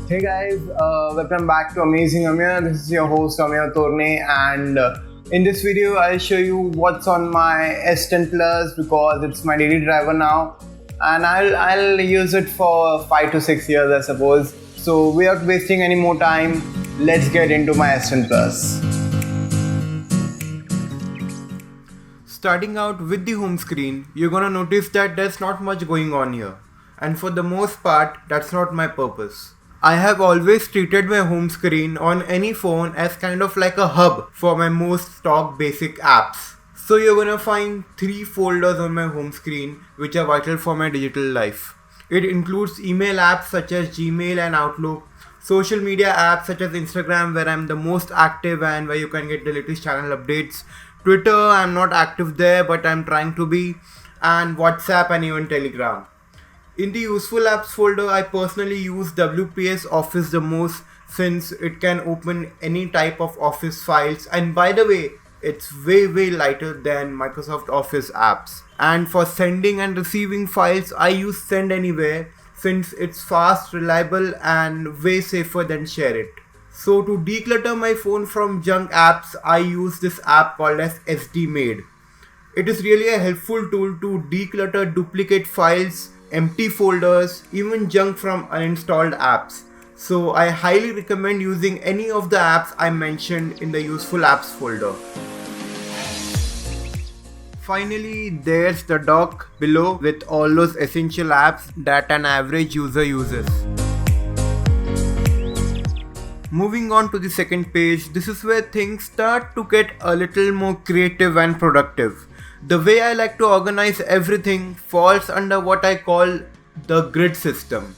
Hey guys, welcome back to Amazing Amir. This is your host Amir Torne, and in this video I'll show you what's on my S10 Plus because it's my daily driver now, and I'll use it for 5 to 6 years, I suppose. So without wasting any more time, let's get into my S10 Plus. Starting out with the home screen, you're gonna notice that there's not much going on here, and for the most part, that's not my purpose. I have always treated my home screen on any phone as kind of like a hub for my most stock basic apps. So you're gonna find 3 folders on my home screen which are vital for my digital life. It includes email apps such as Gmail and Outlook, social media apps such as Instagram where I'm the most active and where you can get the latest channel updates, Twitter, I'm not active there but I'm trying to be, and WhatsApp and even Telegram. In the useful apps folder, I personally use WPS Office the most since it can open any type of Office files, and by the way, it's way lighter than Microsoft Office apps. And for sending and receiving files, I use Send Anywhere since it's fast, reliable and way safer than Share It. So to declutter my phone from junk apps, I use this app called as SD Made. It is really a helpful tool to declutter duplicate files, empty folders, even junk from uninstalled apps. So I highly recommend using any of the apps I mentioned in the useful apps folder. Finally, there's the dock below with all those essential apps that an average user uses. Moving on to the second page, this is where things start to get a little more creative and productive. The way I like to organize everything falls under what I call the grid system.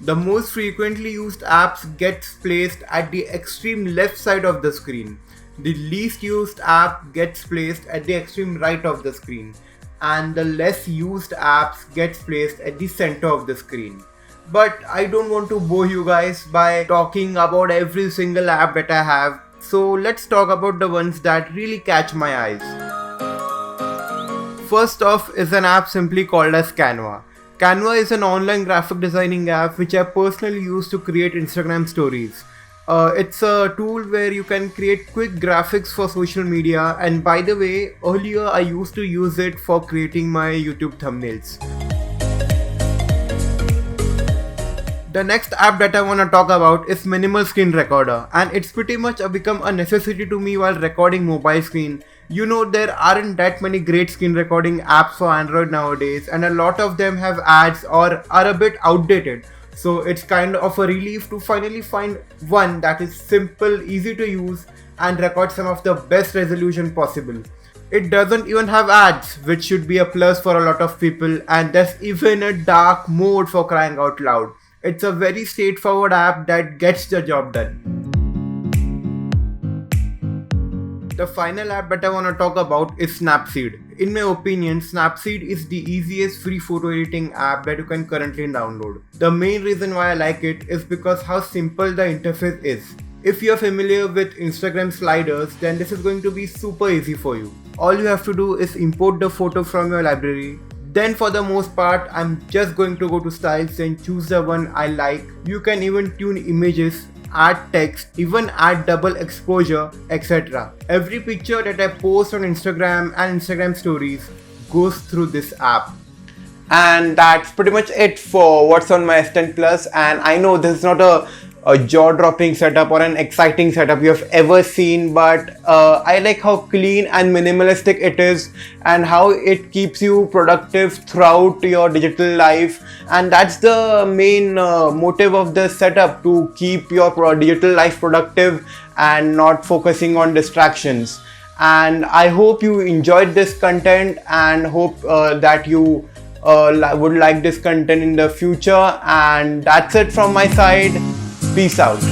The most frequently used apps gets placed at the extreme left side of the screen. The least used app gets placed at the extreme right of the screen. And the less used apps gets placed at the center of the screen. But I don't want to bore you guys by talking about every single app that I have. So let's talk about the ones that really catch my eyes. First off is an app simply called as Canva. Canva is an online graphic designing app which I personally use to create Instagram stories. It's a tool where you can create quick graphics for social media, and by the way, earlier I used to use it for creating my YouTube thumbnails. The next app that I want to talk about is Minimal Screen Recorder, and it's pretty much become a necessity to me while recording mobile screen. You know, there aren't that many great screen recording apps for Android nowadays, and a lot of them have ads or are a bit outdated. So it's kind of a relief to finally find one that is simple, easy to use and record some of the best resolution possible. It doesn't even have ads, which should be a plus for a lot of people, and there's even a dark mode for crying out loud. It's a very straightforward app that gets the job done. The final app that I want to talk about is Snapseed. In my opinion, Snapseed is the easiest free photo editing app that you can currently download. The main reason why I like it is because how simple the interface is. If you're familiar with Instagram sliders, then this is going to be super easy for you. All you have to do is import the photo from your library. Then for the most part, I'm just going to go to styles and choose the one I like. You can even tune images, add text, even add double exposure, etc. Every picture that I post on Instagram and Instagram stories goes through this app. And that's pretty much it for what's on my S10 Plus. And I know this is not a jaw-dropping setup or an exciting setup you have ever seen, but I like how clean and minimalistic it is and how it keeps you productive throughout your digital life, and that's the main motive of this setup, to keep your digital life productive and not focusing on distractions. And I hope you enjoyed this content and hope that you would like this content in the future. And that's it from my side. Peace out.